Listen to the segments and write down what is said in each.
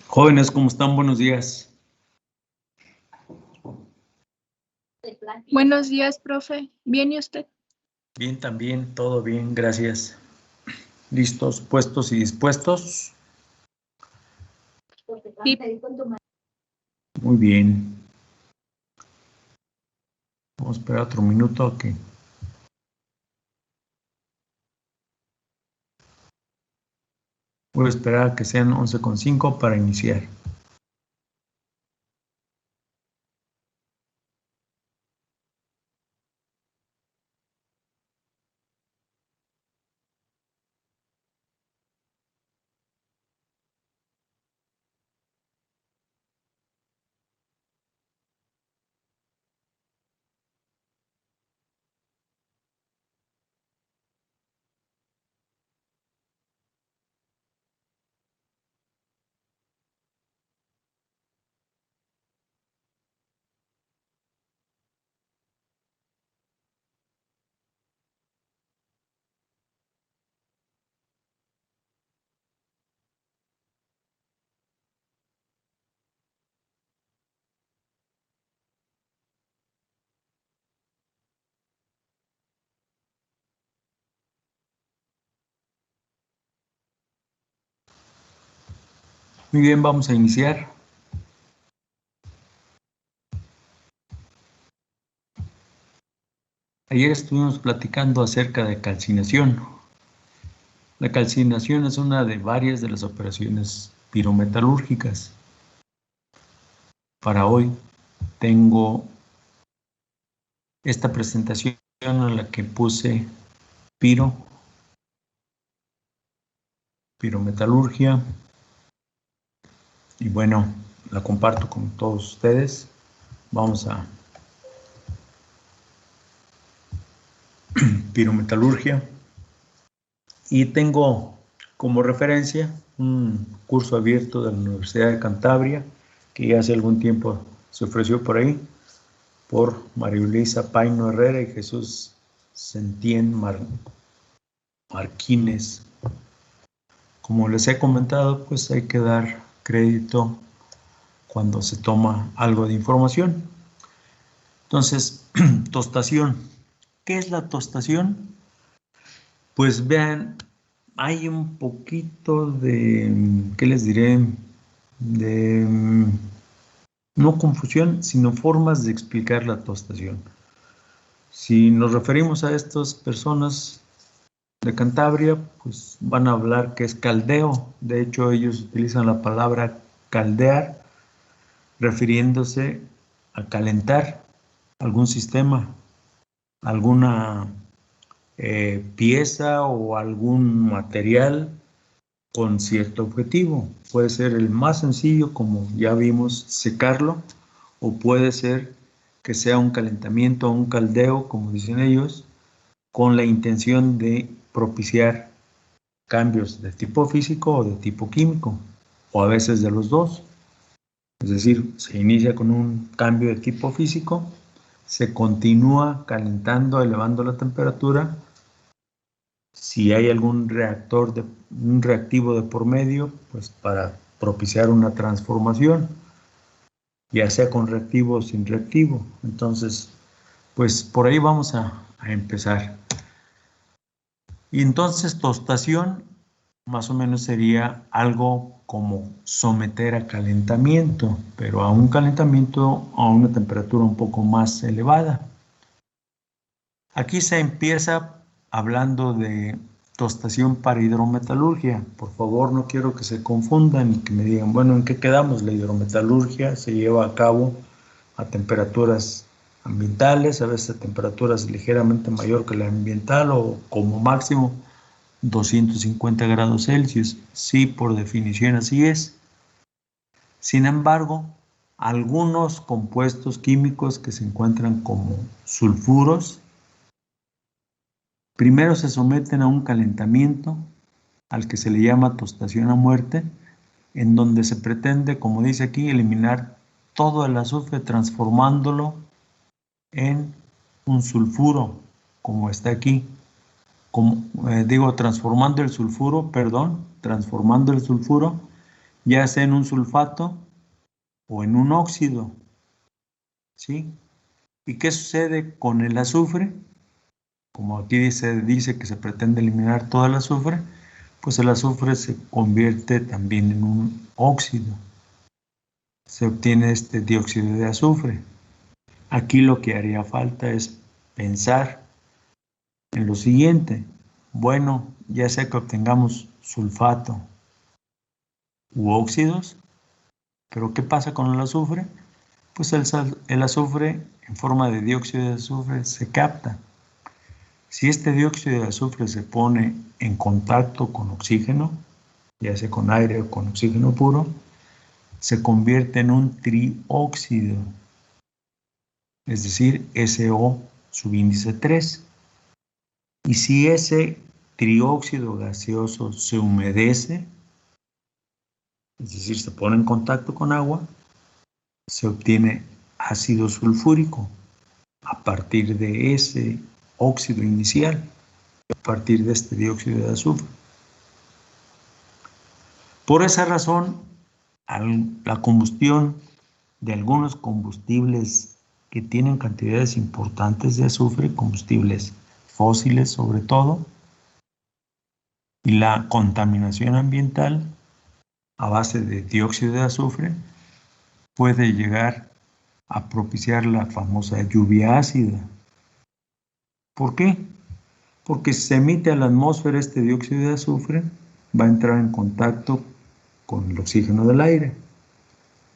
Jóvenes, ¿cómo están? Buenos días. Buenos días, profe. ¿Bien y usted? Bien, también, todo bien, gracias. ¿Listos, puestos y dispuestos? Sí. Muy bien. Vamos a esperar otro minuto que... Voy a esperar a que sean 11:05 para iniciar. Muy bien, vamos a iniciar. Ayer estuvimos platicando acerca de calcinación. La calcinación es una de varias de las operaciones pirometalúrgicas. Para hoy tengo esta presentación en la que puse pirometalurgia, y bueno, la comparto con todos ustedes. Vamos a pirometalurgia y tengo como referencia un curso abierto de la Universidad de Cantabria que ya hace algún tiempo se ofreció por ahí por María Luisa Paino Herrera y Jesús Sentien Marquines. Como les he comentado, pues hay que dar crédito cuando se toma algo de información. Entonces, tostación. ¿Qué es la tostación? Pues vean, hay un poquito de, ¿qué les diré? De, no confusión, sino formas de explicar la tostación. Si nos referimos a estas personas de Cantabria, pues van a hablar que es caldeo. De hecho, ellos utilizan la palabra caldear, refiriéndose a calentar algún sistema, alguna pieza o algún material con cierto objetivo. Puede ser el más sencillo, como ya vimos, secarlo, o puede ser que sea un calentamiento o un caldeo, como dicen ellos, con la intención de propiciar cambios de tipo físico o de tipo químico, o a veces de los dos. Es decir, se inicia con un cambio de tipo físico, se continúa calentando, elevando la temperatura. Si hay algún un reactivo de por medio, pues para propiciar una transformación, ya sea con reactivo o sin reactivo. Entonces, pues por ahí vamos a empezar. Y entonces tostación más o menos sería algo como someter a calentamiento, pero a un calentamiento a una temperatura un poco más elevada. Aquí se empieza hablando de tostación para hidrometalurgia. Por favor, no quiero que se confundan y que me digan, bueno, ¿en qué quedamos? La hidrometalurgia se lleva a cabo a temperaturas ambientales, a veces a temperaturas ligeramente mayor que la ambiental o como máximo 250 grados Celsius. Sí, por definición así es. Sin embargo, algunos compuestos químicos que se encuentran como sulfuros, primero se someten a un calentamiento al que se le llama tostación a muerte, en donde se pretende, como dice aquí, eliminar todo el azufre transformándolo en un sulfuro, como está aquí. Transformando el sulfuro ya sea en un sulfato o en un óxido, ¿sí? ¿Y qué sucede con el azufre? Como aquí se dice que se pretende eliminar todo el azufre, pues el azufre se convierte también en un óxido. Se obtiene este dióxido de azufre. Aquí lo que haría falta es pensar en lo siguiente. Bueno, ya sea que obtengamos sulfato u óxidos, pero ¿qué pasa con el azufre? Pues el azufre en forma de dióxido de azufre se capta. Si este dióxido de azufre se pone en contacto con oxígeno, ya sea con aire o con oxígeno puro, se convierte en un trióxido, es decir, SO subíndice 3. Y si ese trióxido gaseoso se humedece, es decir, se pone en contacto con agua, se obtiene ácido sulfúrico a partir de ese óxido inicial, a partir de este dióxido de azufre. Por esa razón, la combustión de algunos combustibles que tienen cantidades importantes de azufre, combustibles fósiles sobre todo, y la contaminación ambiental a base de dióxido de azufre puede llegar a propiciar la famosa lluvia ácida. ¿Por qué? Porque si se emite a la atmósfera este dióxido de azufre, va a entrar en contacto con el oxígeno del aire,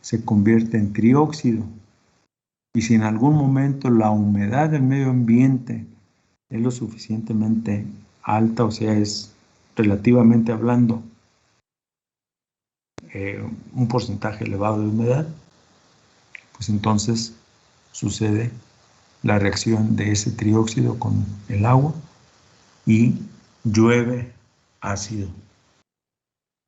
se convierte en trióxido, y si en algún momento la humedad del medio ambiente es lo suficientemente alta, o sea, es relativamente hablando un porcentaje elevado de humedad, pues entonces sucede la reacción de ese trióxido con el agua y llueve ácido.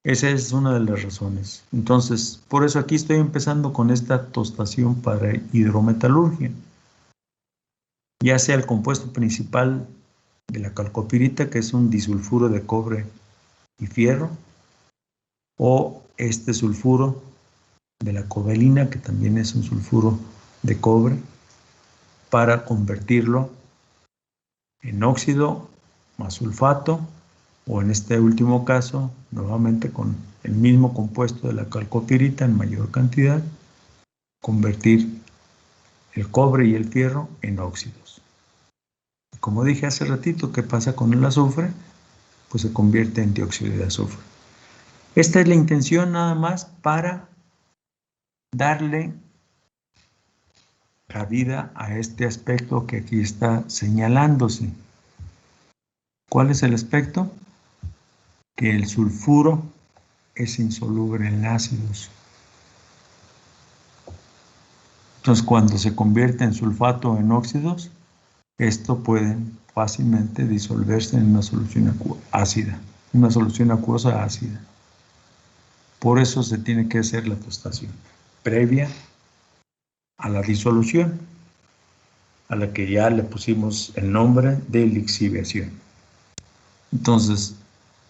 Esa es una de las razones. Entonces, por eso aquí estoy empezando con esta tostación para hidrometalurgia. Ya sea el compuesto principal de la calcopirita, que es un disulfuro de cobre y fierro, o este sulfuro de la cobalina, que también es un sulfuro de cobre, para convertirlo en óxido más sulfato, o en este último caso, nuevamente con el mismo compuesto de la calcopirita en mayor cantidad, convertir el cobre y el fierro en óxidos. Como dije hace ratito, ¿qué pasa con el azufre? Pues se convierte en dióxido de azufre. Esta es la intención nada más para darle cabida a este aspecto que aquí está señalándose. ¿Cuál es el aspecto? Que el sulfuro es insoluble en ácidos. Entonces, cuando se convierte en sulfato o en óxidos, esto puede fácilmente disolverse en una solución ácida, una solución acuosa ácida. Por eso se tiene que hacer la tostación previa a la disolución, a la que ya le pusimos el nombre de lixiviación. Entonces,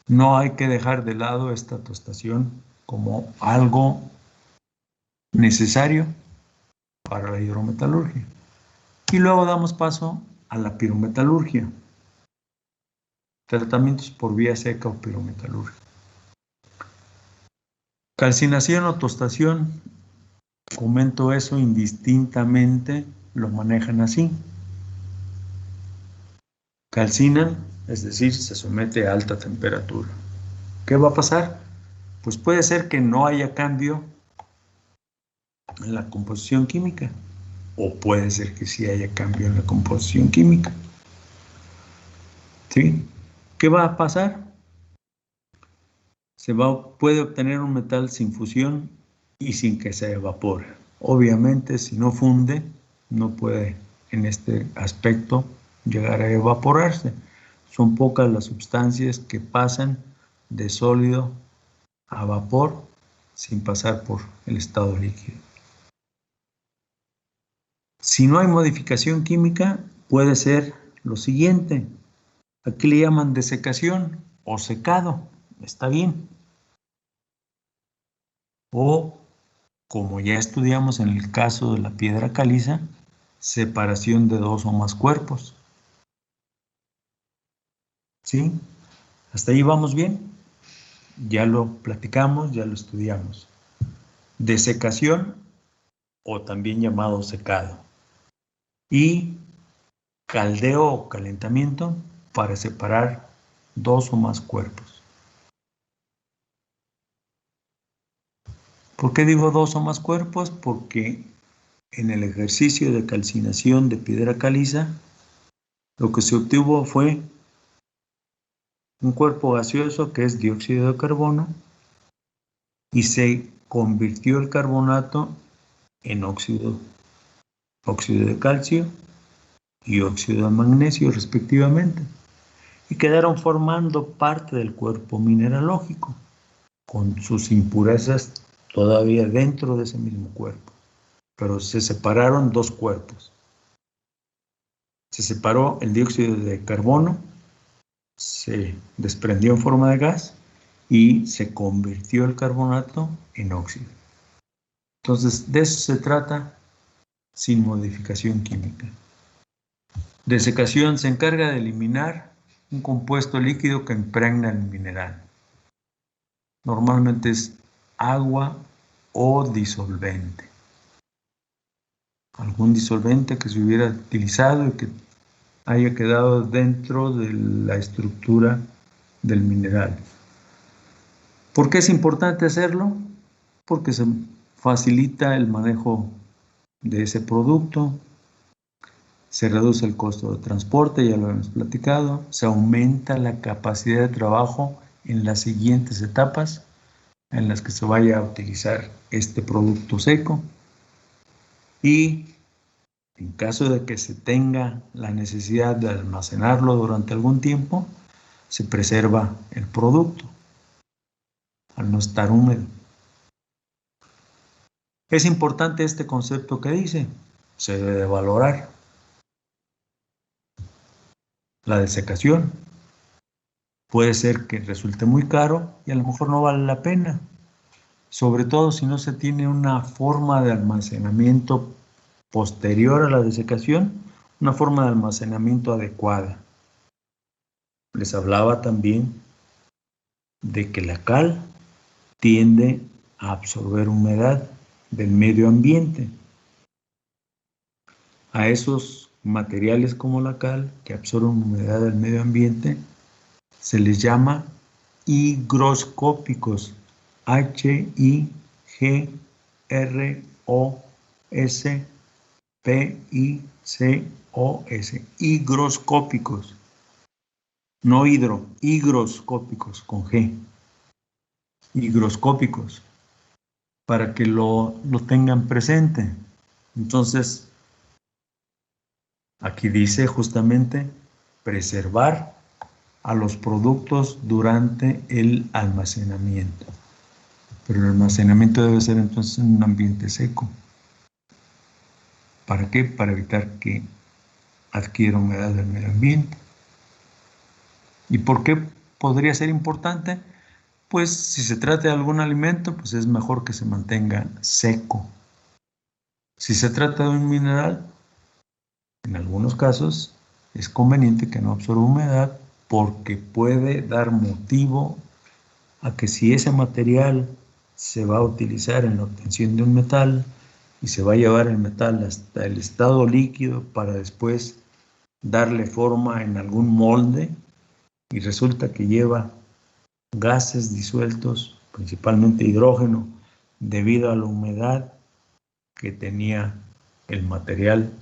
no hay que dejar de lado esta tostación como algo necesario para la hidrometalurgia. Y luego damos paso a la pirometalurgia. Tratamientos por vía seca o pirometalurgia. Calcinación o tostación, comento eso indistintamente, lo manejan así. Calcinan, es decir, se somete a alta temperatura. ¿Qué va a pasar? Pues puede ser que no haya cambio en la composición química, o puede ser que sí haya cambio en la composición química. ¿Sí? ¿Qué va a pasar? Puede obtener un metal sin fusión y sin que se evapore. Obviamente, si no funde, no puede en este aspecto llegar a evaporarse. Son pocas las sustancias que pasan de sólido a vapor sin pasar por el estado líquido. Si no hay modificación química, puede ser lo siguiente. Aquí le llaman desecación o secado. Está bien. o, como ya estudiamos en el caso de la piedra caliza, separación de dos o más cuerpos. ¿Sí? ¿Hasta ahí vamos bien? Ya lo platicamos, ya lo estudiamos. Desecación, o también llamado secado. Y caldeo o calentamiento para separar dos o más cuerpos. ¿Por qué digo dos o más cuerpos? Porque en el ejercicio de calcinación de piedra caliza, lo que se obtuvo fue un cuerpo gaseoso que es dióxido de carbono y se convirtió el carbonato en óxido de calcio y óxido de magnesio respectivamente, y quedaron formando parte del cuerpo mineralógico, con sus impurezas todavía dentro de ese mismo cuerpo. Pero se separaron dos cuerpos. Se separó el dióxido de carbono, se desprendió en forma de gas y se convirtió el carbonato en óxido. Entonces, de eso se trata sin modificación química. Desecación se encarga de eliminar un compuesto líquido que impregna el mineral. Normalmente es agua o disolvente. Algún disolvente que se hubiera utilizado y que haya quedado dentro de la estructura del mineral. ¿Por qué es importante hacerlo? Porque se facilita el manejo de ese producto, se reduce el costo de transporte, ya lo hemos platicado, se aumenta la capacidad de trabajo en las siguientes etapas en las que se vaya a utilizar este producto seco, y en caso de que se tenga la necesidad de almacenarlo durante algún tiempo, se preserva el producto al no estar húmedo. Es importante este concepto que dice, se debe de valorar la desecación. Puede ser que resulte muy caro y a lo mejor no vale la pena, sobre todo si no se tiene una forma de almacenamiento posterior a la desecación, una forma de almacenamiento adecuada. Les hablaba también de que la cal tiende a absorber humedad del medio ambiente. A esos materiales como la cal, que absorben humedad del medio ambiente, se les llama higroscópicos. H-I-G-R-O-S-P-I-C-O-S. Higroscópicos. No hidro, higroscópicos con G. Higroscópicos. Para que lo tengan presente. Entonces, aquí dice justamente preservar a los productos durante el almacenamiento. Pero el almacenamiento debe ser entonces en un ambiente seco. ¿Para qué? Para evitar que adquiera humedad del medio ambiente. ¿Y por qué podría ser importante? Pues si se trata de algún alimento, pues es mejor que se mantenga seco. Si se trata de un mineral, en algunos casos es conveniente que no absorba humedad, porque puede dar motivo a que si ese material se va a utilizar en la obtención de un metal y se va a llevar el metal hasta el estado líquido para después darle forma en algún molde, y resulta que lleva gases disueltos, principalmente hidrógeno, debido a la humedad que tenía el material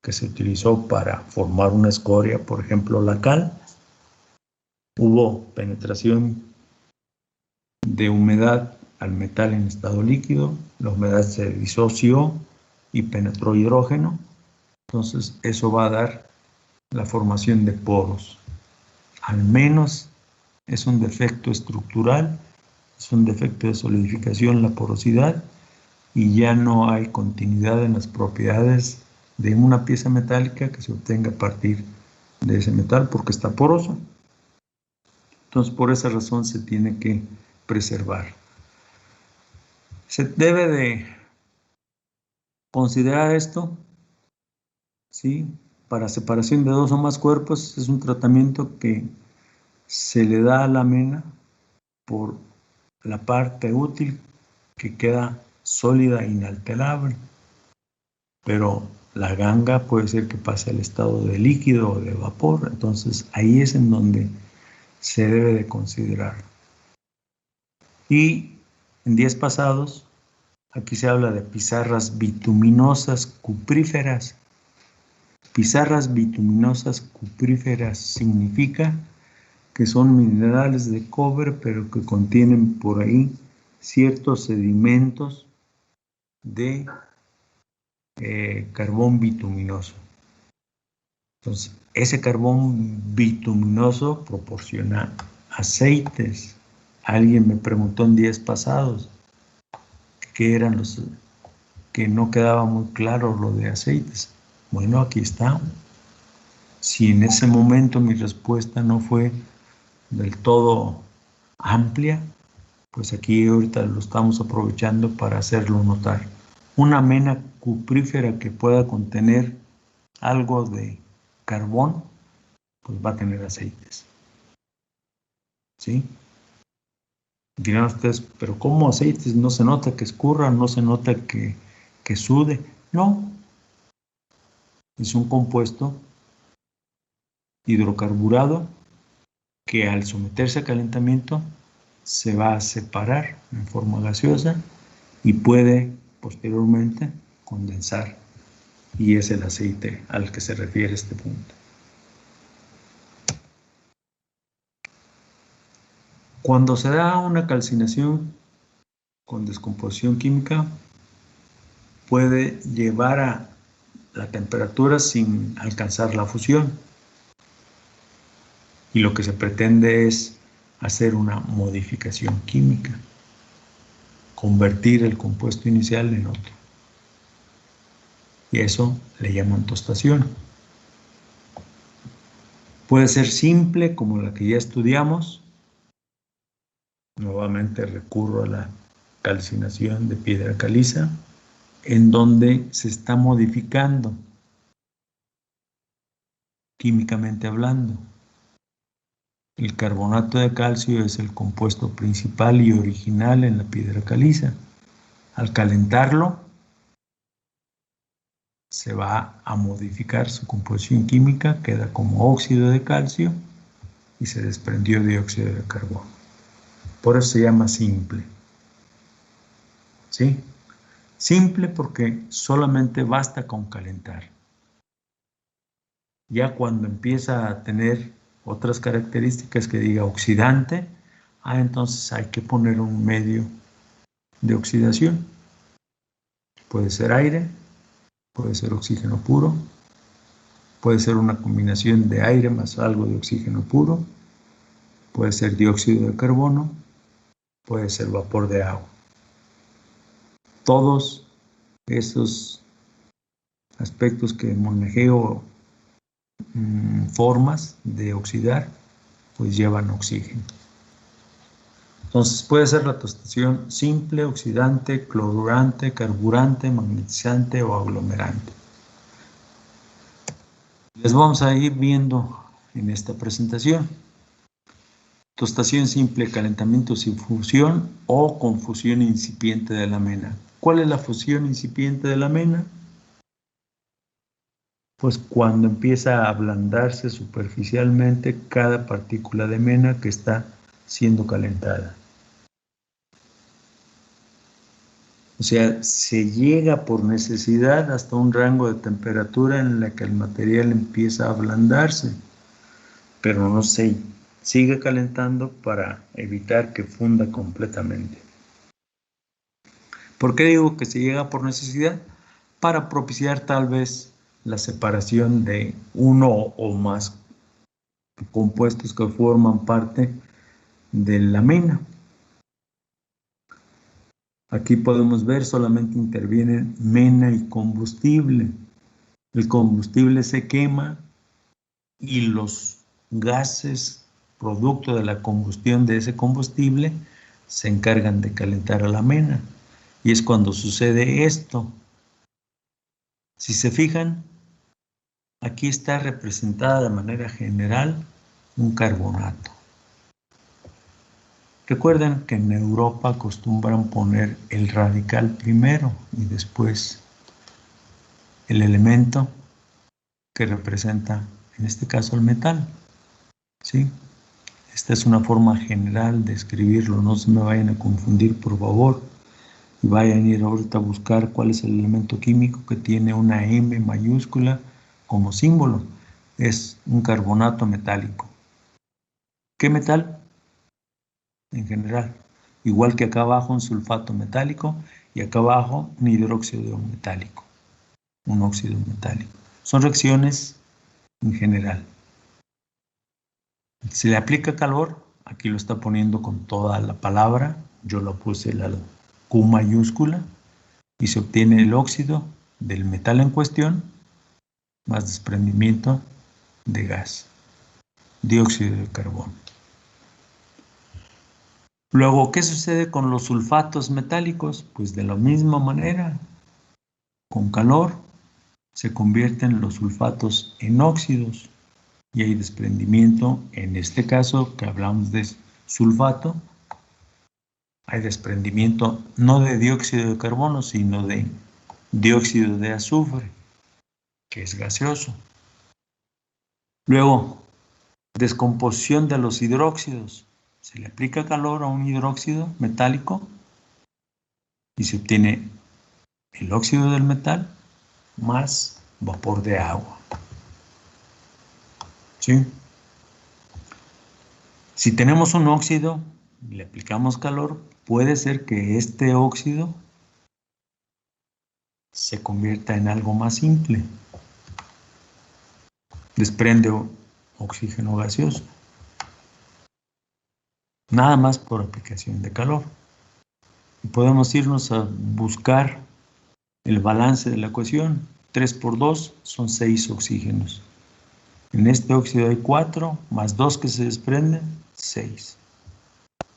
que se utilizó para formar una escoria, por ejemplo la cal. Hubo penetración de humedad al metal en estado líquido, la humedad se disoció y penetró hidrógeno, entonces eso va a dar la formación de poros. Al menos es un defecto estructural, es un defecto de solidificación la porosidad, y ya no hay continuidad en las propiedades de una pieza metálica que se obtenga a partir de ese metal porque está poroso. Entonces, por esa razón se tiene que preservar. Se debe de considerar esto, ¿sí? Para separación de dos o más cuerpos es un tratamiento que se le da a la mena por la parte útil que queda sólida e inalterable, pero la ganga puede ser que pase al estado de líquido o de vapor, entonces ahí es en donde se debe de considerar. Y en días pasados, aquí se habla de pizarras bituminosas cupríferas. Pizarras bituminosas cupríferas significa que son minerales de cobre, pero que contienen por ahí ciertos sedimentos de carbón bituminoso. Entonces, ese carbón bituminoso proporciona aceites. Alguien me preguntó en días pasados qué eran los, que no quedaba muy claro lo de aceites. Bueno, aquí está. Si en ese momento mi respuesta no fue del todo amplia, pues aquí ahorita lo estamos aprovechando para hacerlo notar. Una mena cuprífera que pueda contener algo de carbón, pues va a tener aceites. ¿Sí? Dirán ustedes, pero ¿cómo aceites? No se nota que escurra, no se nota que sude. No, es un compuesto hidrocarburado que al someterse a calentamiento se va a separar en forma gaseosa y puede posteriormente condensar. Y es el aceite al que se refiere este punto. Cuando se da una calcinación con descomposición química, puede llevar a la temperatura sin alcanzar la fusión. Y lo que se pretende es hacer una modificación química, convertir el compuesto inicial en otro. Y eso le llaman tostación. Puede ser simple, como la que ya estudiamos. Nuevamente recurro a la calcinación de piedra caliza, en donde se está modificando, químicamente hablando. El carbonato de calcio es el compuesto principal y original en la piedra caliza. Al calentarlo, se va a modificar su composición química, queda como óxido de calcio y se desprendió dióxido de carbono. Por eso se llama simple. ¿Sí? Simple porque solamente basta con calentar. Ya cuando empieza a tener otras características que diga oxidante, entonces hay que poner un medio de oxidación. Puede ser aire, puede ser oxígeno puro, puede ser una combinación de aire más algo de oxígeno puro, puede ser dióxido de carbono, puede ser vapor de agua. Todos esos aspectos que manejeo, formas de oxidar, pues llevan oxígeno. Entonces puede ser la tostación simple, oxidante, clorurante, carburante, magnetizante o aglomerante. Les vamos a ir viendo en esta presentación. Tostación simple, calentamiento sin fusión o con fusión incipiente de la mena. ¿Cuál es la fusión incipiente de la mena? Pues cuando empieza a ablandarse superficialmente cada partícula de mena que está siendo calentada. O sea, se llega por necesidad hasta un rango de temperatura en la que el material empieza a ablandarse, pero no se sigue calentando para evitar que funda completamente. ¿Por qué digo que se llega por necesidad? Para propiciar tal vez la separación de uno o más compuestos que forman parte de la mena. Aquí podemos ver solamente intervienen mena y combustible. El combustible se quema y los gases producto de la combustión de ese combustible se encargan de calentar a la mena. Y es cuando sucede esto. Si se fijan, aquí está representada de manera general un carbonato. Recuerden que en Europa acostumbran poner el radical primero y después el elemento que representa, en este caso, el metal. ¿Sí? Esta es una forma general de escribirlo, no se me vayan a confundir, por favor. Y vayan a ir ahorita a buscar cuál es el elemento químico que tiene una M mayúscula como símbolo. Es un carbonato metálico. ¿Qué metal? En general. Igual que acá abajo un sulfato metálico y acá abajo un hidróxido metálico. Un óxido metálico. Son reacciones en general. Se le aplica calor, aquí lo está poniendo con toda la palabra, yo lo puse la Q mayúscula, y se obtiene el óxido del metal en cuestión, más desprendimiento de gas, dióxido de carbono. Luego, ¿qué sucede con los sulfatos metálicos? Pues de la misma manera, con calor se convierten los sulfatos en óxidos y hay desprendimiento, en este caso que hablamos de sulfato, hay desprendimiento no de dióxido de carbono, sino de dióxido de azufre, que es gaseoso. Luego, descomposición de los hidróxidos. Se le aplica calor a un hidróxido metálico y se obtiene el óxido del metal más vapor de agua. ¿Sí? Si tenemos un óxido y le aplicamos calor, puede ser que este óxido se convierta en algo más simple. Desprende oxígeno gaseoso. Nada más por aplicación de calor. Y podemos irnos a buscar el balance de la ecuación. 3 por 2 son 6 oxígenos. En este óxido hay 4, más 2 que se desprenden, 6.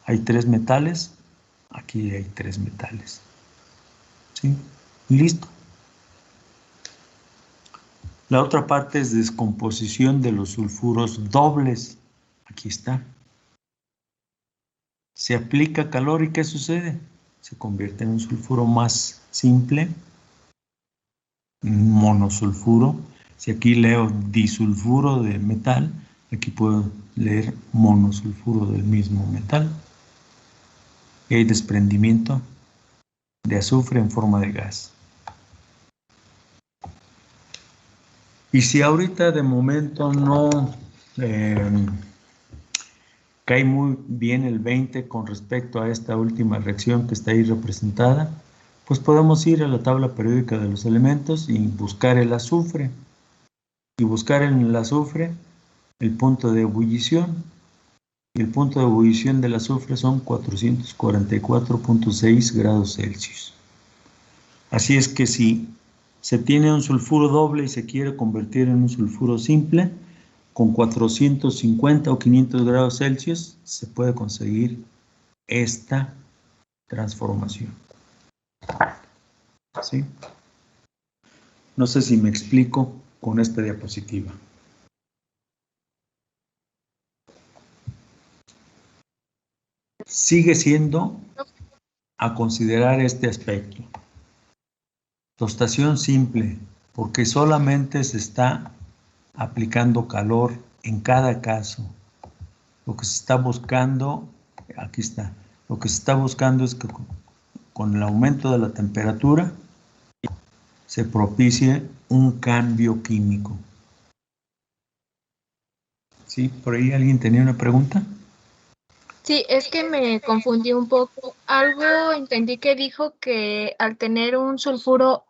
Hay 3 metales, aquí hay 3 metales. ¿Sí? Listo. La otra parte es descomposición de los sulfuros dobles. Aquí está. Se aplica calor y ¿qué sucede? Se convierte en un sulfuro más simple, un monosulfuro. Si aquí leo disulfuro de metal, aquí puedo leer monosulfuro del mismo metal. Y hay desprendimiento de azufre en forma de gas. Y si ahorita de momento no cae muy bien el 20 con respecto a esta última reacción que está ahí representada, pues podemos ir a la tabla periódica de los elementos y buscar el azufre. Y buscar en el azufre el punto de ebullición. Y el punto de ebullición del azufre son 444.6 grados Celsius. Así es que si se tiene un sulfuro doble y se quiere convertir en un sulfuro simple, con 450 o 500 grados Celsius se puede conseguir esta transformación. ¿Sí? No sé si me explico con esta diapositiva. Sigue siendo a considerar este aspecto. Tostación simple, porque solamente se está aplicando calor en cada caso. Lo que se está buscando, aquí está, lo que se está buscando es que con el aumento de la temperatura se propicie un cambio químico. ¿Sí? ¿Por ahí alguien tenía una pregunta? Sí, es que me confundí un poco. Algo entendí que dijo que al tener un sulfuro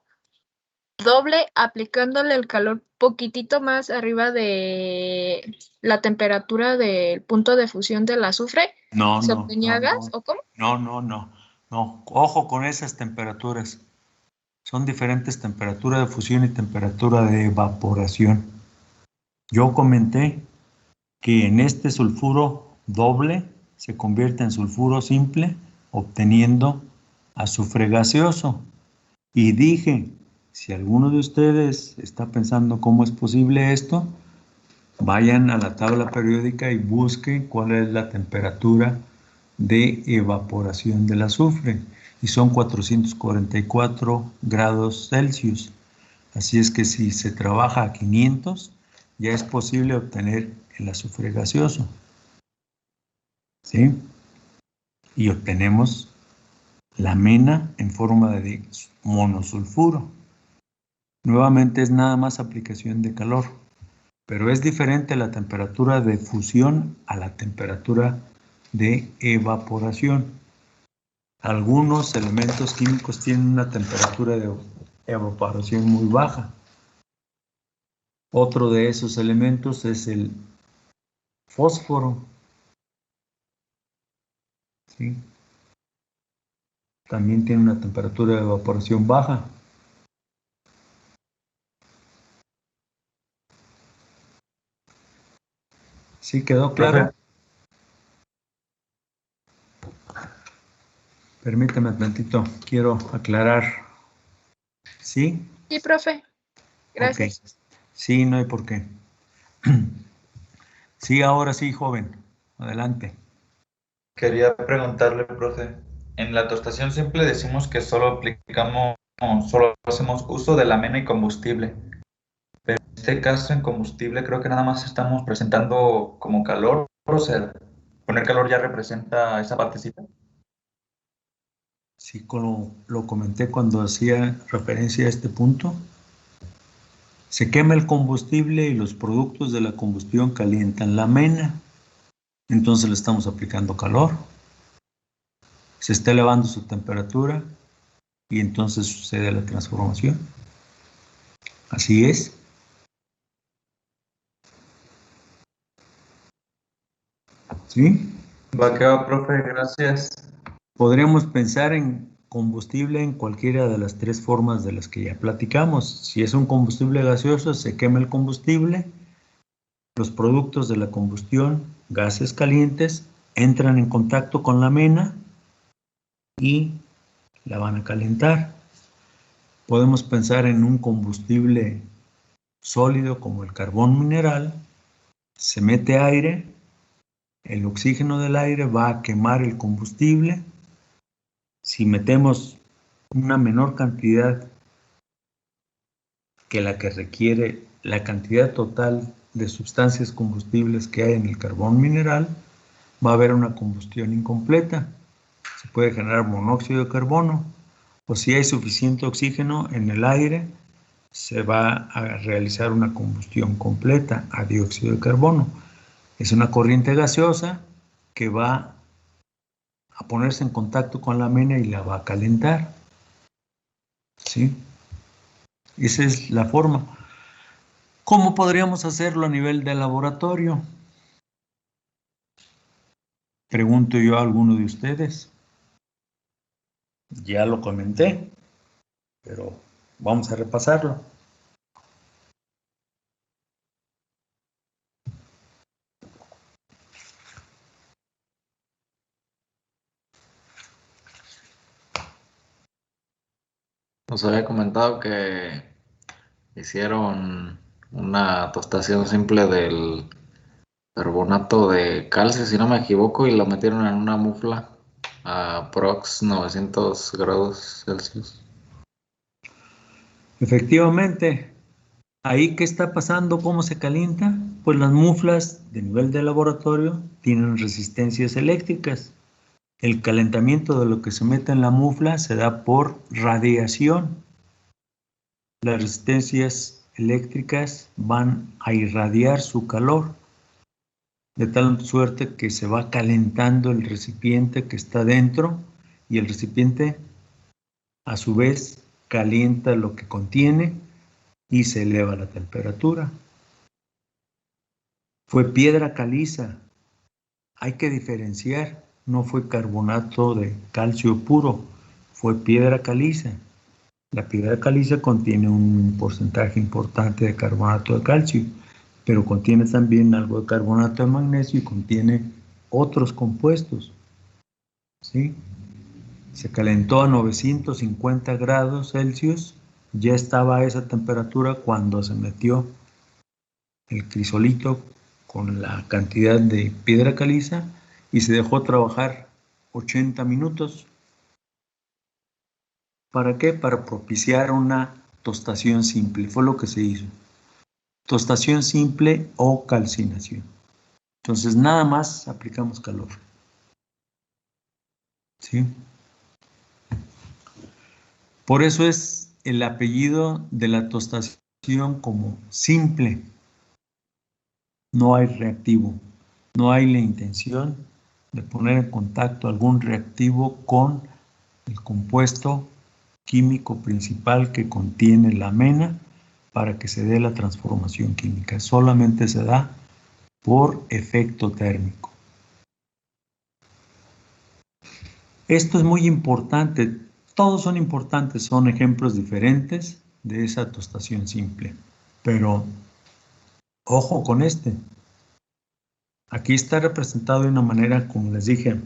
doble, aplicándole el calor poquitito más arriba de la temperatura del punto de fusión del azufre, ¿se obtenía gas o cómo? No. Ojo con esas temperaturas. Son diferentes temperaturas de fusión y temperatura de evaporación. Yo comenté que en este sulfuro doble se convierte en sulfuro simple obteniendo azufre gaseoso. Y dije, si alguno de ustedes está pensando cómo es posible esto, vayan a la tabla periódica y busquen cuál es la temperatura de evaporación del azufre. Y son 444 grados Celsius. Así es que si se trabaja a 500, ya es posible obtener el azufre gaseoso. ¿Sí? Y obtenemos la mena en forma de monosulfuro. Nuevamente es nada más aplicación de calor, pero es diferente la temperatura de fusión a la temperatura de evaporación. Algunos elementos químicos tienen una temperatura de evaporación muy baja. Otro de esos elementos es el fósforo. ¿Sí? También tiene una temperatura de evaporación baja. ¿Sí quedó claro? Permítame un momentito, quiero aclarar. ¿Sí? Sí, profe. Gracias. Ok. Sí, no hay por qué. Sí, ahora sí, joven. Adelante. Quería preguntarle, profe, en la tostación simple decimos que solo hacemos uso de la mena y combustible. Pero en este caso, en combustible, creo que nada más estamos presentando como calor, o sea, poner calor ya representa esa partecita. Sí, como lo comenté cuando hacía referencia a este punto. Se quema el combustible y los productos de la combustión calientan la mena. Entonces le estamos aplicando calor. Se está elevando su temperatura y entonces sucede la transformación. Así es. ¿Sí? Va que va, profe, gracias. Podríamos pensar en combustible en cualquiera de las tres formas de las que ya platicamos. Si es un combustible gaseoso, se quema el combustible. Los productos de la combustión, gases calientes, entran en contacto con la mena y la van a calentar. Podemos pensar en un combustible sólido como el carbón mineral. Se mete aire, el oxígeno del aire va a quemar el combustible. Si metemos una menor cantidad que la que requiere la cantidad total de sustancias combustibles que hay en el carbón mineral, va a haber una combustión incompleta. Se puede generar monóxido de carbono, o si hay suficiente oxígeno en el aire, se va a realizar una combustión completa a dióxido de carbono. Es una corriente gaseosa que va a ponerse en contacto con la mena y la va a calentar. ¿Sí? Esa es la forma. ¿Cómo podríamos hacerlo a nivel de laboratorio? Pregunto yo a alguno de ustedes. Ya lo comenté, pero vamos a repasarlo. Nos había comentado que hicieron una tostación simple del carbonato de calcio, si no me equivoco, y lo metieron en una mufla a prox 900 grados Celsius. Efectivamente, ¿ahí qué está pasando? ¿Cómo se calienta? Pues las muflas de nivel de laboratorio tienen resistencias eléctricas. El calentamiento de lo que se mete en la mufla se da por radiación. Las resistencias eléctricas van a irradiar su calor, de tal suerte que se va calentando el recipiente que está dentro y el recipiente a su vez calienta lo que contiene y se eleva la temperatura. Fue piedra caliza. Hay que diferenciar, no fue carbonato de calcio puro, fue piedra caliza. La piedra caliza contiene un porcentaje importante de carbonato de calcio, pero contiene también algo de carbonato de magnesio y contiene otros compuestos. ¿Sí? Se calentó a 950 grados Celsius, ya estaba a esa temperatura cuando se metió el crisolito con la cantidad de piedra caliza y se dejó trabajar 80 minutos. ¿Para qué? Para propiciar una tostación simple, fue lo que se hizo. Tostación simple o calcinación. Entonces nada más aplicamos calor. ¿Sí? Por eso es el apellido de la tostación como simple. No hay reactivo, no hay la intención de poner en contacto algún reactivo con el compuesto químico principal que contiene la mena para que se dé la transformación química. Solamente se da por efecto térmico. Esto es muy importante. Todos son importantes, son ejemplos diferentes de esa tostación simple. Pero ojo con este. Aquí está representado de una manera, como les dije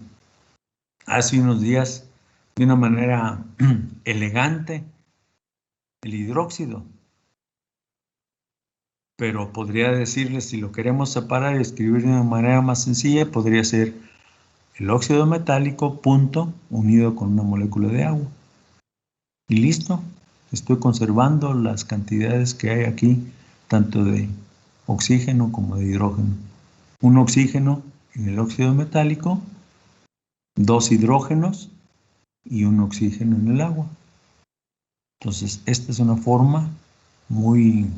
hace unos días, de una manera elegante, el hidróxido. Pero podría decirles, si lo queremos separar y escribir de una manera más sencilla, podría ser el óxido metálico, punto, unido con una molécula de agua. Y listo, estoy conservando las cantidades que hay aquí, tanto de oxígeno como de hidrógeno. Un oxígeno en el óxido metálico, 2 hidrógenos y un oxígeno en el agua. Entonces, esta es una forma muy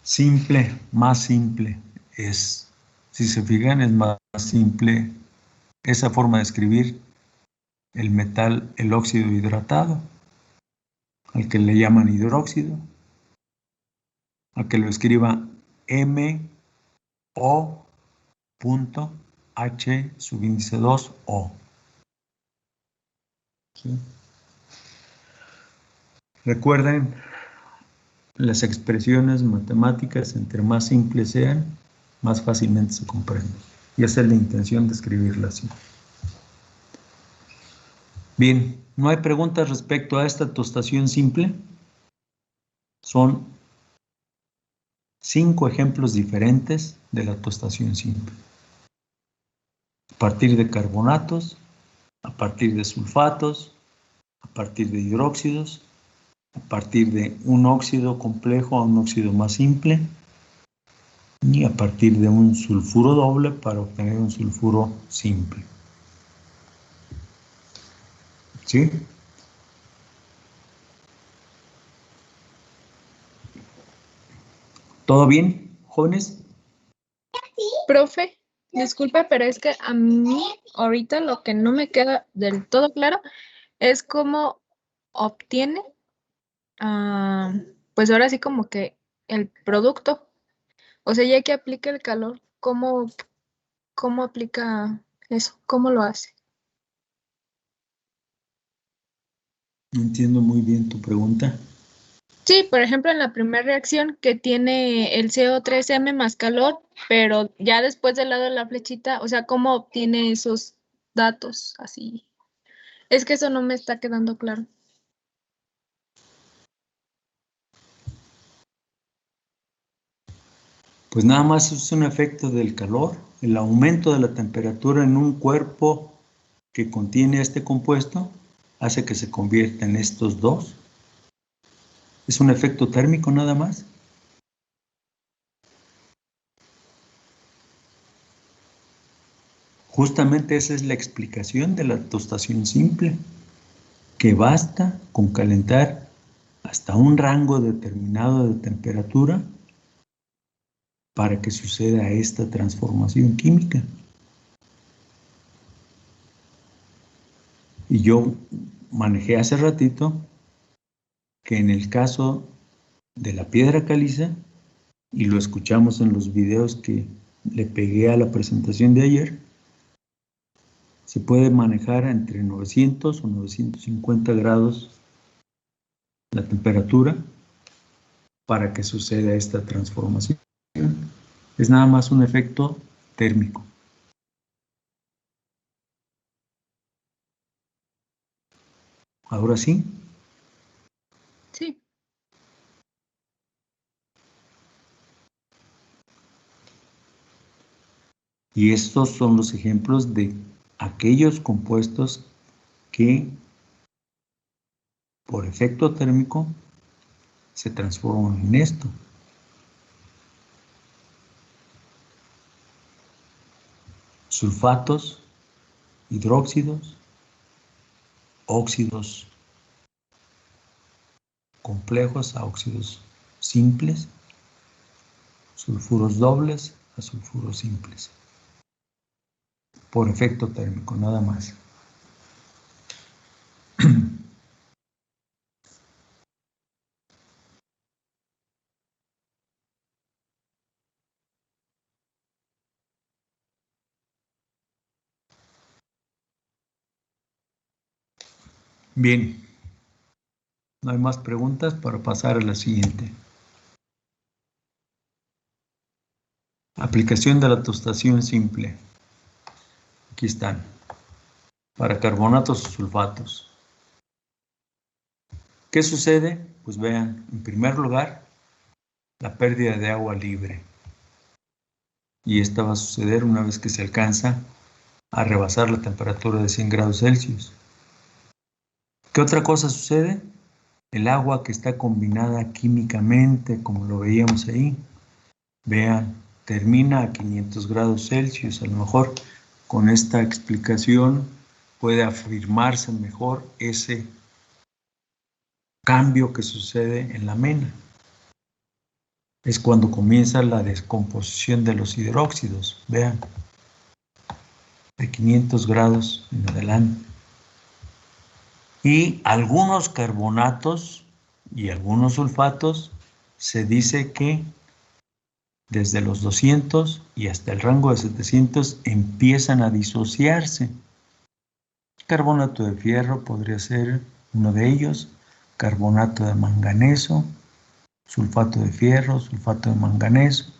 simple, más simple. Si se fijan, es más simple esa forma de escribir el metal, el óxido hidratado, al que le llaman hidróxido, a que lo escriba MO.H subíndice 2O. ¿Sí? Recuerden, las expresiones matemáticas, entre más simples sean, más fácilmente se comprenden. Y esa es la intención de escribirla así. Bien, ¿no hay preguntas respecto a esta tostación simple? Son 5 ejemplos diferentes de la tostación simple. A partir de carbonatos, a partir de sulfatos, a partir de hidróxidos, a partir de un óxido complejo a un óxido más simple, y a partir de un sulfuro doble para obtener un sulfuro simple. ¿Sí? ¿Todo bien, jóvenes? Profe, disculpe, pero es que a mí ahorita lo que no me queda del todo claro es cómo obtiene, pues ahora sí como que el producto. O sea, ya que aplica el calor, ¿cómo aplica eso? ¿Cómo lo hace? No entiendo muy bien tu pregunta. Sí, por ejemplo, en la primera reacción que tiene el CO3M más calor, pero ya después del lado de la flechita, o sea, ¿cómo obtiene esos datos así? Es que eso no me está quedando claro. Pues nada más es un efecto del calor, el aumento de la temperatura en un cuerpo que contiene este compuesto hace que se convierta en estos dos. Es un efecto térmico nada más. Justamente esa es la explicación de la tostación simple, que basta con calentar hasta un rango determinado de temperatura para que suceda esta transformación química. Y yo manejé hace ratito que en el caso de la piedra caliza, y lo escuchamos en los videos que le pegué a la presentación de ayer, se puede manejar entre 900 o 950 grados la temperatura para que suceda esta transformación. Es nada más un efecto térmico. ¿Ahora sí? Sí. Y estos son los ejemplos de aquellos compuestos que por efecto térmico se transforman en esto. Sulfatos, hidróxidos, óxidos complejos a óxidos simples, sulfuros dobles a sulfuros simples, por efecto térmico, nada más. Bien, no hay más preguntas para pasar a la siguiente. Aplicación de la tostación simple. Aquí están. Para carbonatos o sulfatos. ¿Qué sucede? Pues vean, en primer lugar, la pérdida de agua libre. Y esta va a suceder una vez que se alcanza a rebasar la temperatura de 100 grados Celsius. ¿Qué otra cosa sucede? El agua que está combinada químicamente, como lo veíamos ahí, vean, termina a 500 grados Celsius. A lo mejor con esta explicación puede afirmarse mejor ese cambio que sucede en la mena. Es cuando comienza la descomposición de los hidróxidos, vean, de 500 grados en adelante. Y algunos carbonatos y algunos sulfatos se dice que desde los 200 y hasta el rango de 700 empiezan a disociarse. Carbonato de fierro podría ser uno de ellos, carbonato de manganeso, sulfato de fierro, sulfato de manganeso.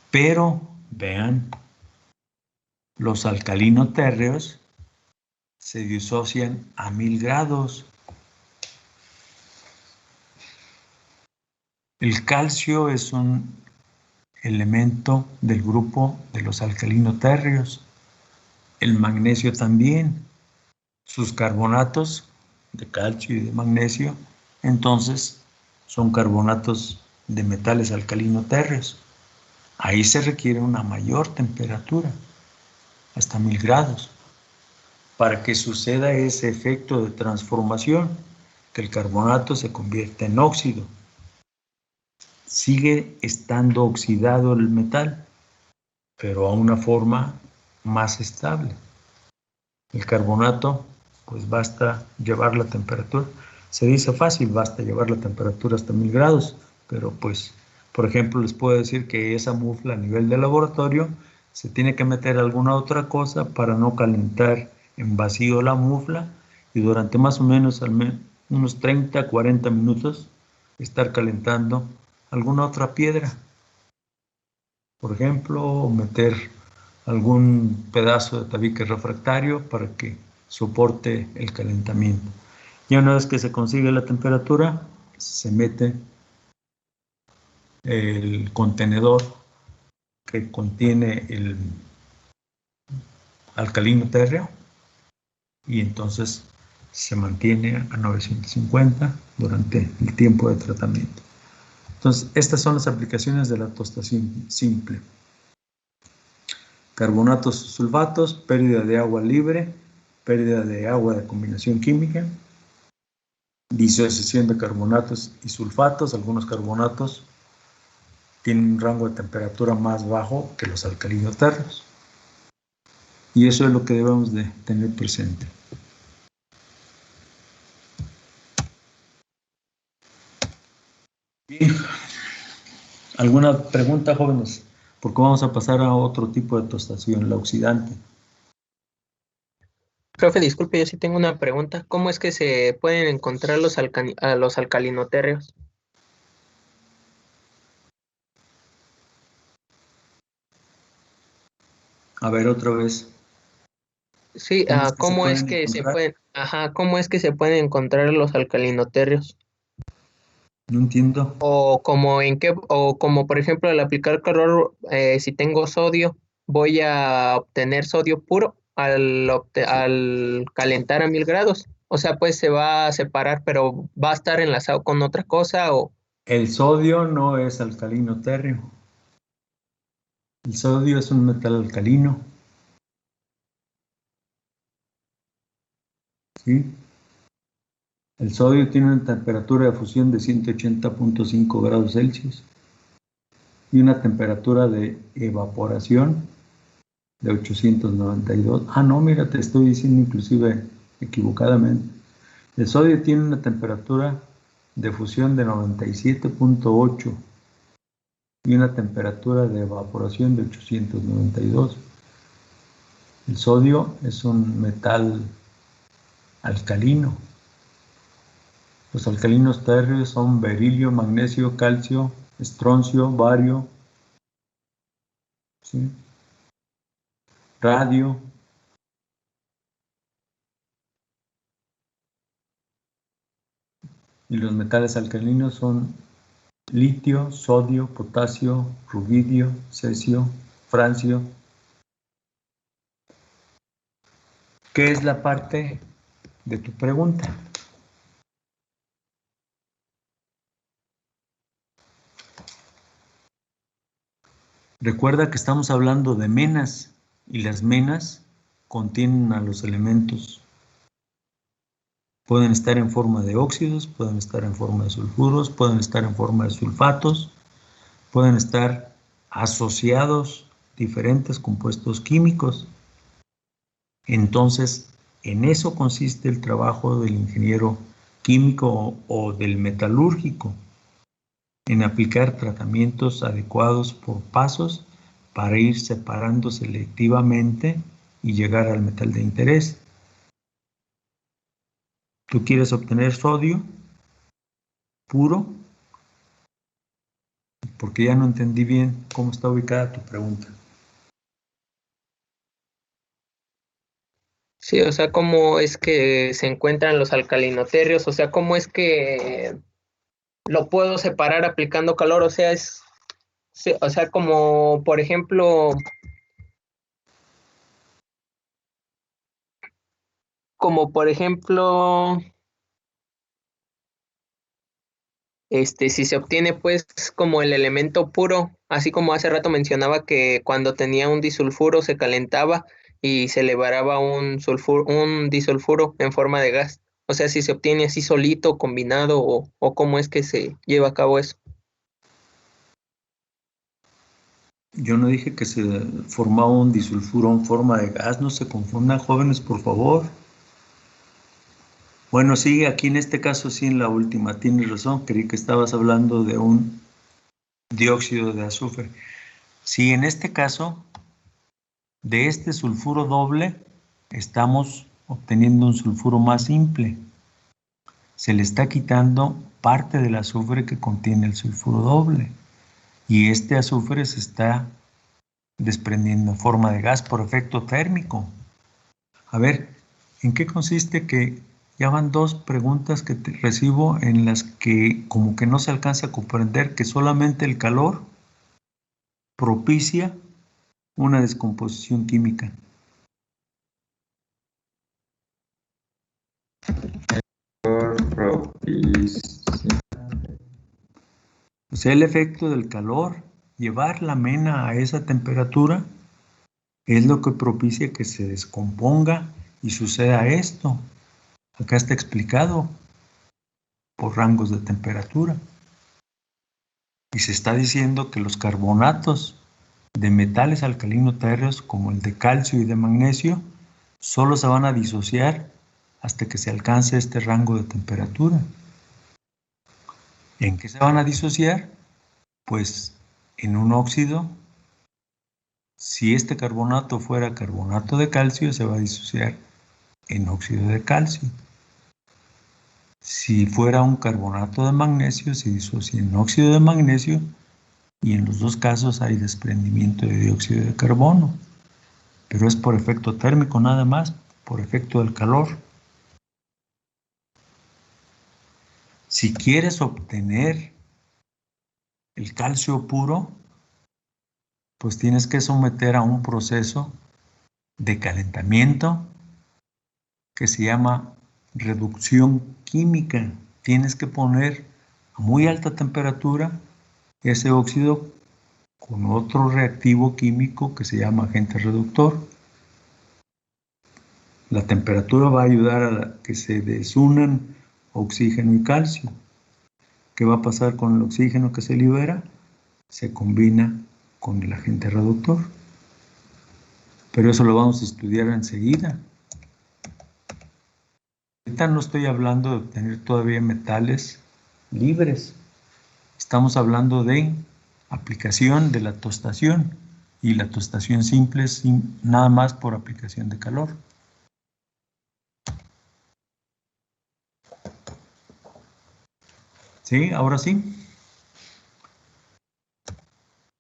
Pero, vean, los alcalino-térreos se disocian a 1000 grados. El calcio es un elemento del grupo de los alcalino-térreos. El magnesio también. Sus carbonatos de calcio y de magnesio, entonces, son carbonatos de metales alcalino-térreos. Ahí se requiere una mayor temperatura, hasta 1000 grados, para que suceda ese efecto de transformación, que el carbonato se convierta en óxido. Sigue estando oxidado el metal, pero a una forma más estable. El carbonato, pues basta llevar la temperatura. Se dice fácil, basta llevar la temperatura hasta 1000 grados, pero pues, por ejemplo, les puedo decir que esa mufla a nivel de laboratorio se tiene que meter alguna otra cosa para no calentar en vacío la mufla y durante más o menos unos 30, 40 minutos estar calentando alguna otra piedra. Por ejemplo, meter algún pedazo de tabique refractario para que soporte el calentamiento. Y una vez que se consigue la temperatura, se mete el contenedor que contiene el alcalino térreo y entonces se mantiene a 950 durante el tiempo de tratamiento. Entonces, estas son las aplicaciones de la tostación simple. Carbonatos, sulfatos, pérdida de agua libre, pérdida de agua de combinación química, disociación de carbonatos y sulfatos. Algunos carbonatos tienen un rango de temperatura más bajo que los alcalino-térreos. Y eso es lo que debemos de tener presente. Bien. ¿Alguna pregunta, jóvenes? Porque vamos a pasar a otro tipo de tostación, la oxidante. Profe, disculpe, yo sí tengo una pregunta. ¿Cómo es que se pueden encontrar a los alcalinotérreos? A ver, otra vez. Sí, ¿Cómo es que se ¿cómo es pueden que se encontrar? pueden, cómo es que se pueden encontrar los alcalinoterrios? No entiendo. O como por ejemplo al aplicar calor, si tengo sodio, voy a obtener sodio puro al calentar a 1000 grados. O sea, pues se va a separar, pero va a estar enlazado con otra cosa o El sodio no es alcalino térreo. El sodio es un metal alcalino. ¿Sí? El sodio tiene una temperatura de fusión de 180.5 grados Celsius y una temperatura de evaporación de 892. Ah, no, mira, te estoy diciendo inclusive equivocadamente. El sodio tiene una temperatura de fusión de 97.8 y una temperatura de evaporación de 892. El sodio es un metal alcalino. Los alcalinos térreos son berilio, magnesio, calcio, estroncio, bario, ¿sí? Radio. Y los metales alcalinos son litio, sodio, potasio, rubidio, cesio, francio. ¿Qué es la parte de tu pregunta? Recuerda que estamos hablando de menas y las menas contienen a los elementos. Pueden estar en forma de óxidos, pueden estar en forma de sulfuros, pueden estar en forma de sulfatos, pueden estar asociados diferentes compuestos químicos. Entonces, en eso consiste el trabajo del ingeniero químico o del metalúrgico, en aplicar tratamientos adecuados por pasos para ir separando selectivamente y llegar al metal de interés. ¿Tú quieres obtener sodio puro? Porque ya no entendí bien cómo está ubicada tu pregunta. sí, o sea, cómo es que se encuentran los alcalinoterrios, o sea, cómo es que lo puedo separar aplicando calor, o sea, sí, o sea, como por ejemplo, si se obtiene pues como el elemento puro, así como hace rato mencionaba que cuando tenía un disulfuro se calentaba y se liberaba un disulfuro en forma de gas. O sea, si se obtiene así solito, combinado, o cómo es que se lleva a cabo eso. Yo no dije que se formaba un disulfuro en forma de gas, no se confundan, jóvenes, por favor. Bueno, sí, aquí en este caso sí, en la última, tienes razón, creí que estabas hablando de un dióxido de azufre. Sí, en este caso, de este sulfuro doble, estamos obteniendo un sulfuro más simple. Se le está quitando parte del azufre que contiene el sulfuro doble. Y este azufre se está desprendiendo en forma de gas por efecto térmico. A ver, ¿en qué consiste que ya van dos preguntas que recibo en las que como que no se alcanza a comprender que solamente el calor propicia una descomposición química? O sea, el efecto del calor, llevar la mena a esa temperatura, es lo que propicia que se descomponga y suceda esto. Acá está explicado por rangos de temperatura. Y se está diciendo que los carbonatos de metales alcalino-térreos como el de calcio y de magnesio solo se van a disociar hasta que se alcance este rango de temperatura. ¿En qué se van a disociar? Pues en un óxido. Si este carbonato fuera carbonato de calcio, se va a disociar en óxido de calcio. Si fuera un carbonato de magnesio, se disocia en óxido de magnesio y en los dos casos hay desprendimiento de dióxido de carbono. Pero es por efecto térmico nada más. por efecto del calor. Si quieres obtener el calcio puro, pues tienes que someter a un proceso de calentamiento que se llama reducción química. Tienes que poner a muy alta temperatura ese óxido con otro reactivo químico que se llama agente reductor. La temperatura va a ayudar a que se desunan oxígeno y calcio. ¿Qué va a pasar con el oxígeno que se libera? Se combina con el agente reductor. Pero eso lo vamos a estudiar enseguida. Ahorita no estoy hablando de obtener todavía metales libres. Estamos hablando de aplicación de la tostación. Y la tostación simple es nada más por aplicación de calor. ¿Sí? ¿Ahora sí?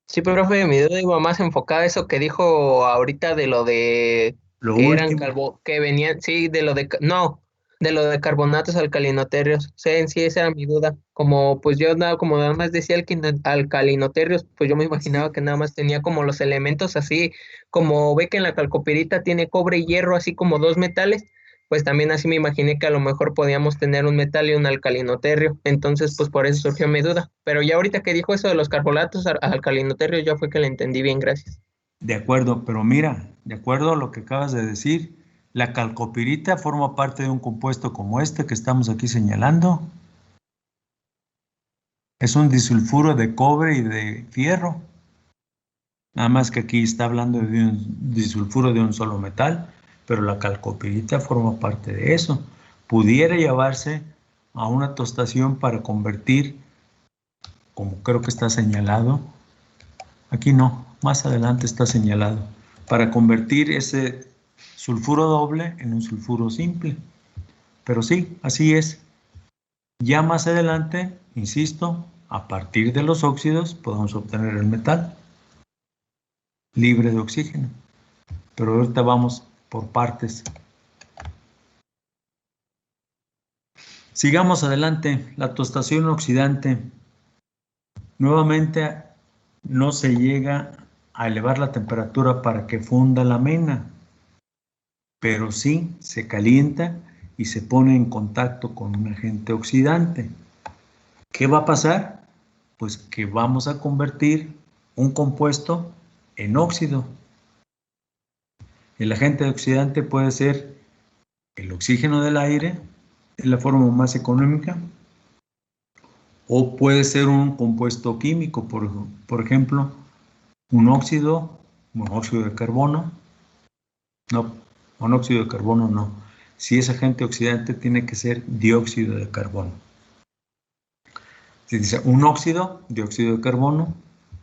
Sí, profe, mi duda iba más enfocada a eso que dijo ahorita de lo de Lo que eran último. que venían, sí, de lo de, no, de lo de carbonatos alcalinoterrios. Sí, en sí, esa era mi duda. Como pues yo nada, como nada más decía alcalinoterrios, pues yo me imaginaba que nada más tenía como los elementos así, como ve que en la calcopirita tiene cobre y hierro, así como dos metales, pues también así me imaginé que a lo mejor podíamos tener un metal y un alcalinoterrio. Entonces, pues por eso surgió mi duda. Pero ya ahorita que dijo eso de los carbonatos alcalinoterrios, ya fue que le entendí bien, gracias. De acuerdo, pero mira, de acuerdo a lo que acabas de decir, la calcopirita forma parte de un compuesto como este que estamos aquí señalando. Es un disulfuro de cobre y de fierro. Nada más que aquí está hablando de un disulfuro de un solo metal, pero la calcopirita forma parte de eso. Pudiera llevarse a una tostación para convertir, como creo que está señalado, aquí no, más adelante está señalado, para convertir ese sulfuro doble en un sulfuro simple. Pero sí, así es. Ya más adelante, insisto, a partir de los óxidos podemos obtener el metal libre de oxígeno. Pero ahorita vamos por partes. Sigamos adelante. La tostación oxidante. Nuevamente no se llega a elevar la temperatura para que funda la mena, pero sí se calienta y se pone en contacto con un agente oxidante. ¿Qué va a pasar? Pues que vamos a convertir un compuesto en óxido. El agente oxidante puede ser el oxígeno del aire, es la forma más económica, o puede ser un compuesto químico, por ejemplo, monóxido de carbono, no, monóxido de carbono no. Si es agente oxidante, tiene que ser dióxido de carbono. Se dice un óxido, dióxido de carbono,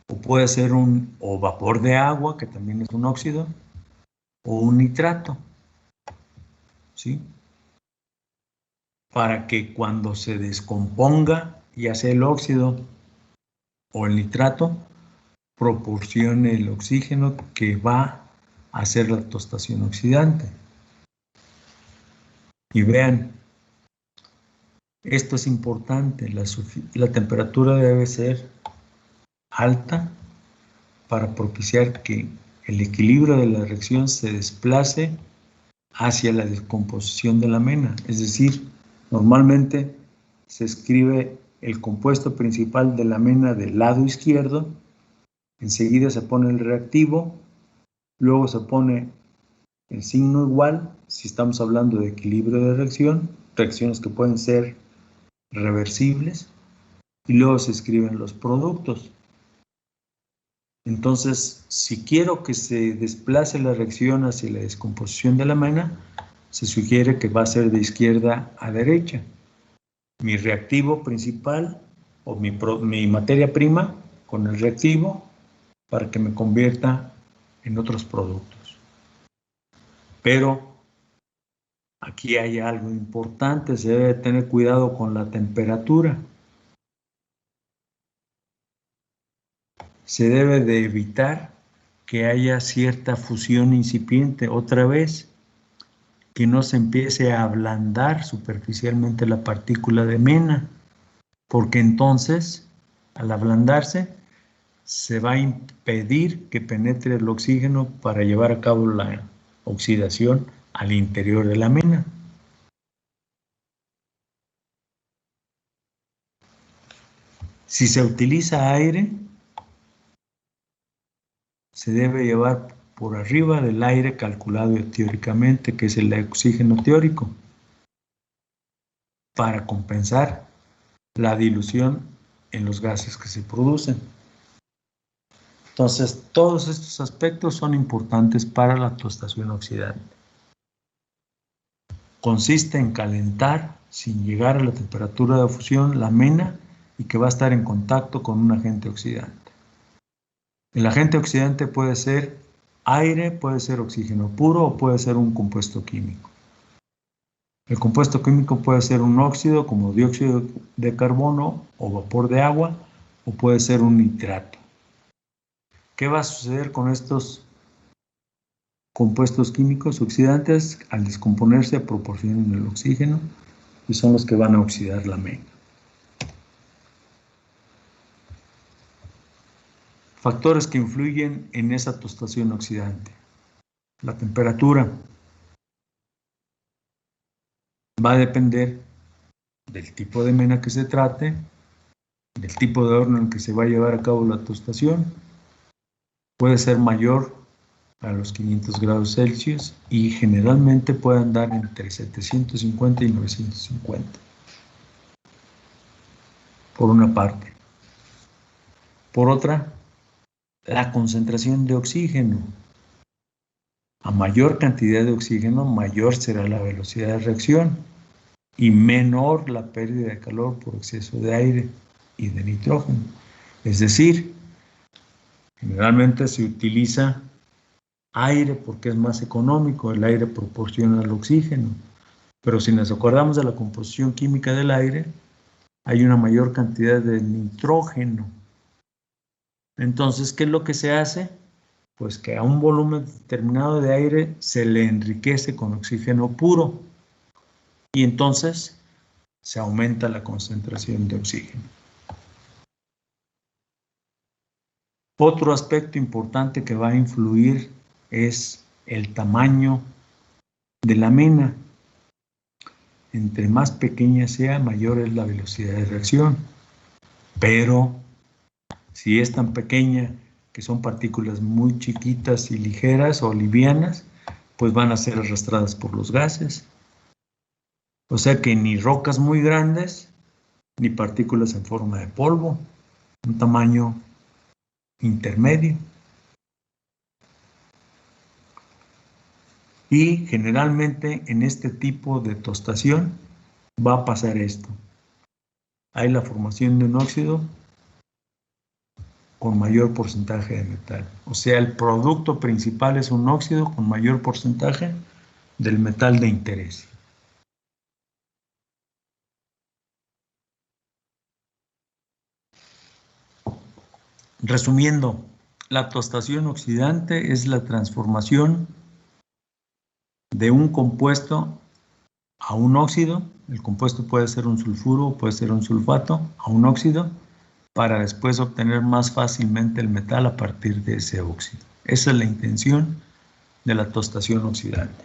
o puede ser o vapor de agua, que también es un óxido, o un nitrato, ¿sí? Para que cuando se descomponga, ya sea el óxido o el nitrato, proporcione el oxígeno que va a hacer la tostación oxidante. Y vean, esto es importante, la temperatura debe ser alta para propiciar que el equilibrio de la reacción se desplace hacia la descomposición de la mena. Es decir, normalmente se escribe el compuesto principal de la mena del lado izquierdo, enseguida se pone el reactivo, luego se pone el signo igual, si estamos hablando de equilibrio de reacción, reacciones que pueden ser reversibles, y luego se escriben los productos. Entonces, si quiero que se desplace la reacción hacia la descomposición de la mena, se sugiere que va a ser de izquierda a derecha. Mi reactivo principal o mi materia prima con el reactivo para que me convierta en otros productos. Pero aquí hay algo importante, se debe tener cuidado con la temperatura. Se debe de evitar que haya cierta fusión incipiente. Otra vez, que no se empiece a ablandar superficialmente la partícula de mena, porque entonces, al ablandarse, se va a impedir que penetre el oxígeno para llevar a cabo la oxidación al interior de la mena. Si se utiliza aire, se debe llevar por arriba del aire calculado teóricamente, que es el oxígeno teórico, para compensar la dilución en los gases que se producen. Entonces, todos estos aspectos son importantes para la tostación oxidante. Consiste en calentar sin llegar a la temperatura de fusión la mena y que va a estar en contacto con un agente oxidante. El agente oxidante puede ser aire, puede ser oxígeno puro o puede ser un compuesto químico. El compuesto químico puede ser un óxido como dióxido de carbono o vapor de agua, o puede ser un nitrato. ¿Qué va a suceder con estos compuestos químicos oxidantes? Al descomponerse proporcionan el oxígeno y son los que van a oxidar la mena. Factores que influyen en esa tostación oxidante. La temperatura va a depender del tipo de mena que se trate, del tipo de horno en que se va a llevar a cabo la tostación. Puede ser mayor a los 500 grados Celsius y generalmente puede andar entre 750 y 950. Por una parte. Por otra, la concentración de oxígeno. A mayor cantidad de oxígeno, mayor será la velocidad de reacción y menor la pérdida de calor por exceso de aire y de nitrógeno. Es decir, generalmente se utiliza aire porque es más económico, el aire proporciona el oxígeno, pero si nos acordamos de la composición química del aire, hay una mayor cantidad de nitrógeno. Entonces, ¿qué es lo que se hace? Pues que a un volumen determinado de aire se le enriquece con oxígeno puro y entonces se aumenta la concentración de oxígeno. Otro aspecto importante que va a influir es el tamaño de la mena. Entre más pequeña sea, mayor es la velocidad de reacción. Pero si es tan pequeña que son partículas muy chiquitas y ligeras o livianas, pues van a ser arrastradas por los gases. O sea que ni rocas muy grandes, ni partículas en forma de polvo, un tamaño intermedio. Y generalmente en este tipo de tostación va a pasar esto. Hay la formación de un óxido con mayor porcentaje de metal. O sea, el producto principal es un óxido con mayor porcentaje del metal de interés. Resumiendo, la tostación oxidante es la transformación de un compuesto a un óxido. El compuesto puede ser un sulfuro o puede ser un sulfato, a un óxido, para después obtener más fácilmente el metal a partir de ese óxido. Esa es la intención de la tostación oxidante.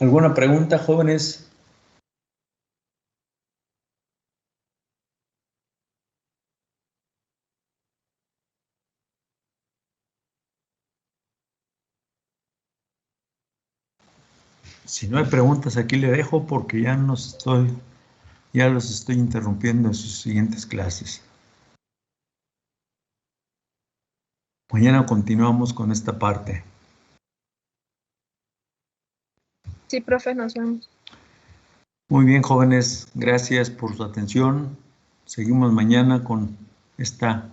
¿Alguna pregunta, jóvenes? Si no hay preguntas, aquí le dejo porque ya los estoy interrumpiendo en sus siguientes clases. Mañana continuamos con esta parte. Sí, profe, nos vemos. Muy bien, jóvenes, gracias por su atención. Seguimos mañana con esta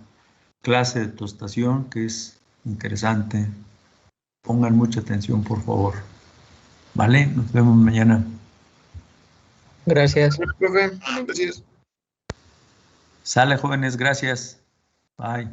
clase de tostación que es interesante. Pongan mucha atención, por favor. ¿Vale? Nos vemos mañana. Gracias. Profe, gracias. Sale, jóvenes, gracias. Bye.